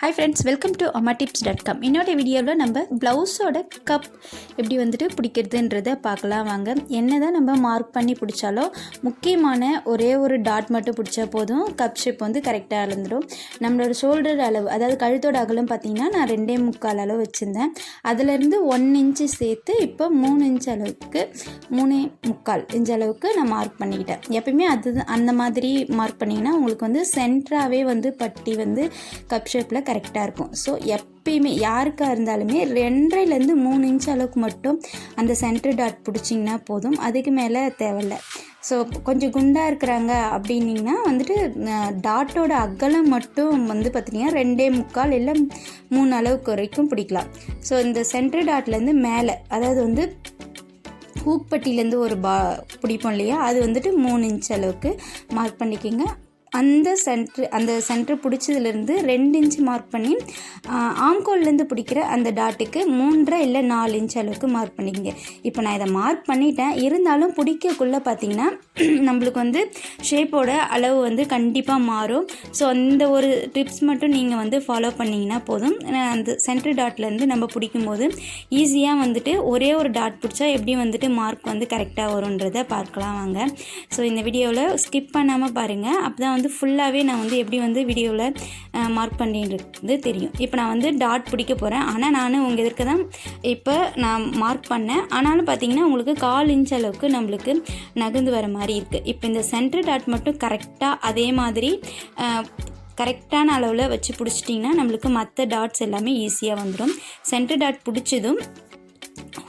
Hi friends, welcome to amatips.com. இன்னோட வீடியோவில் நம்ம ப்ளவுஸோட கப் எப்படி வந்துட்டு பிடிக்கிறதுன்றதை பார்க்கலாம் வாங்க. என்னதான் நம்ம மார்க் பண்ணி பிடிச்சாலும் முக்கியமான ஒரே ஒரு டாட் மட்டும் பிடிச்சா போதும் கப் ஷேப் வந்து கரெக்டாக அளந்துடும். நம்மளோட ஷோல்டர் அளவு, அதாவது கழுத்தோட அகலம் பார்த்திங்கன்னா நான் 2.25 அளவு வச்சுருந்தேன். அதிலேருந்து 1 இன்ச்சு சேர்த்து இப்போ 3 இன்ச் அளவுக்கு 3.25 இன்ச் அளவுக்கு நான் மார்க் பண்ணிக்கிட்டேன். எப்பயுமே அந்த மாதிரி மார்க் பண்ணிங்கன்னா உங்களுக்கு வந்து சென்டராகவே வந்து பட்டி வந்து கப் ஷேப்பில் கரெக்டாக இருக்கும். ஸோ எப்பயுமே யாருக்காக இருந்தாலுமே 2.5லேருந்து 3 இன்ச் அளவுக்கு மட்டும் அந்த சென்டர் டாட் பிடிச்சிங்கன்னா போதும், அதுக்கு மேலே தேவையில்லை. ஸோ கொஞ்சம் குண்டாக இருக்கிறாங்க அப்படின்னிங்கன்னா வந்துட்டு டாட்டோட அகலம் மட்டும் வந்து பார்த்திங்கன்னா 2.25 இல்லை 3 அளவுக்கு வரைக்கும் பிடிக்கலாம். ஸோ இந்த சென்டர் டாட்லேருந்து மேலே, அதாவது வந்து ஹூக் பட்டியிலேருந்து ஒரு பிடிப்போம் இல்லையா, அது வந்துட்டு 3 இன்ச் அளவுக்கு மார்க் பண்ணிக்கோங்க. அந்த சென்ட்ரு பிடிச்சதுலேருந்து 2 இன்ச்சு மார்க் பண்ணி ஆம்கோல்லேருந்து பிடிக்கிற அந்த டாட்டுக்கு 3.5 இல்லை 4 இன்ச் அளவுக்கு மார்க் பண்ணிக்கங்க. இப்போ நான் இதை மார்க் பண்ணிட்டேன், இருந்தாலும் பிடிக்கக்குள்ளே பார்த்திங்கன்னா நம்மளுக்கு வந்து ஷேப்போட அளவு வந்து கண்டிப்பாக மாறும். ஸோ அந்த ஒரு டிப்ஸ் மட்டும் நீங்கள் வந்து ஃபாலோ பண்ணிங்கன்னா போதும். அந்த சென்ட்ரு டாட்லேருந்து நம்ம பிடிக்கும்போது ஈஸியாக வந்துட்டு ஒரே ஒரு டாட் பிடிச்சா எப்படி வந்துட்டு மார்க் வந்து கரெக்டாக வரும்ன்றதை பார்க்கலாம் வாங்க. ஸோ இந்த வீடியோவில் ஸ்கிப் பண்ணாமல் பாருங்கள், அப்போ தான் வந்து ஃபுல்லாகவே நான் வந்து எப்படி வந்து வீடியோவில் மார்க் பண்ணின்றது தெரியும். இப்போ நான் வந்து டாட் பிடிக்க போகிறேன், ஆனால் நான் உங்கள் எதிர்க்க தான் இப்போ நான் மார்க் பண்ணேன். ஆனாலும் பார்த்திங்கன்னா உங்களுக்கு 1/4 இன்ச் அளவுக்கு நம்மளுக்கு நகர்ந்து வர மாதிரி இருக்குது. இப்போ இந்த சென்டர் டாட் மட்டும் கரெக்டாக அதே மாதிரி கரெக்டான அளவில் வச்சு பிடிச்சிட்டிங்கன்னா நம்மளுக்கு மற்ற டாட்ஸ் எல்லாமே ஈஸியாக வந்துடும். சென்டர் டாட் பிடிச்சதும்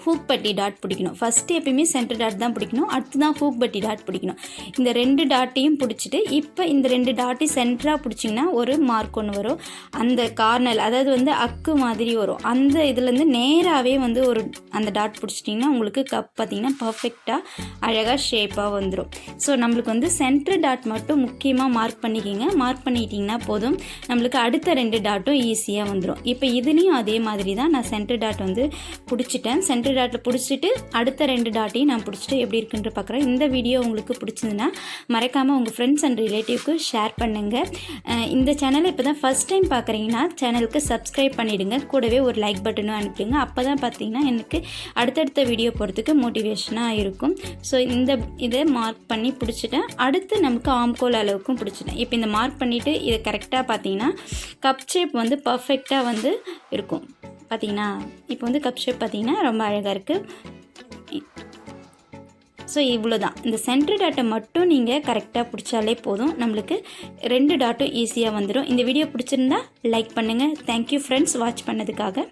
ஹூக் பட்டி டாட் பிடிக்கணும். ஃபஸ்ட்டு எப்பயுமே சென்டர் டாட் தான் பிடிக்கணும், அடுத்து தான் ஹூக் பட்டி டாட் பிடிக்கணும். இந்த 2 டாட்டையும் பிடிச்சிட்டு இப்போ இந்த 2 டாட்டையும் சென்டராக பிடிச்சிங்கன்னா ஒரு மார்க் ஒன்று வரும். அந்த கார்னர், அதாவது வந்து அக்கு மாதிரி வரும், அந்த இதுலேருந்து நேராகவே வந்து ஒரு அந்த டாட் பிடிச்சிட்டிங்கன்னா உங்களுக்கு கப் பார்த்திங்கன்னா பர்ஃபெக்டாக அழகாக ஷேப்பாக வந்துடும். ஸோ நம்மளுக்கு வந்து சென்டர் டாட் மட்டும் முக்கியமாக மார்க் பண்ணிக்கிங்க. மார்க் பண்ணிக்கிட்டிங்கன்னா போதும், நம்மளுக்கு அடுத்த 2 டாட்டும் ஈஸியாக வந்துடும். இப்போ இதுலேயும் அதே மாதிரி தான் நான் சென்டர் டாட் வந்து பிடிச்சிட்டேன். சென்டர் டாட்டில் பிடிச்சிட்டு அடுத்த 2 டாட்டையும் நான் பிடிச்சிட்டு எப்படி இருக்குன்ற பார்க்குறேன். இந்த வீடியோ உங்களுக்கு பிடிச்சிருந்துன்னா மறக்காமல் உங்கள் ஃப்ரெண்ட்ஸ் அண்ட் ரிலேட்டிவ்க்கு ஷேர் பண்ணுங்கள். இந்த சேனலை இப்போ தான் ஃபஸ்ட் டைம் பார்க்குறீங்கன்னா சேனலுக்கு சப்ஸ்கிரைப் பண்ணிவிடுங்க, கூடவே ஒரு லைக் பட்டனும் அனுப்பிடுங்க. அப்போ தான் பார்த்தீங்கன்னா எனக்கு அடுத்தடுத்த வீடியோ போகிறதுக்கு மோட்டிவேஷனாக இருக்கும். ஸோ இதை மார்க் பண்ணி பிடிச்சிட்டேன். அடுத்து நமக்கு ஆம்கோல் அளவுக்கும் பிடிச்சிட்டேன். இப்போ இந்த மார்க் பண்ணிவிட்டு இதை கரெக்டாக பார்த்தீங்கன்னா கப் ஷேப் வந்து பர்ஃபெக்டாக வந்து இருக்கும். பார்த்திங்கன்னா இப்போ வந்து கப் ஷேப் பார்த்திங்கன்னா ரொம்ப அழகாக இருக்குது. ஸோ இவ்வளோ தான். இந்த சென்டர் டாட்டை மட்டும் நீங்கள் கரெக்டாக பிடிச்சாலே போதும், நம்மளுக்கு 2 டாட்டும் ஈஸியாக வந்துடும். இந்த வீடியோ பிடிச்சிருந்தா லைக் பண்ணுங்கள். தேங்க்யூ ஃப்ரெண்ட்ஸ், வாட்ச் பண்ணதுக்காக.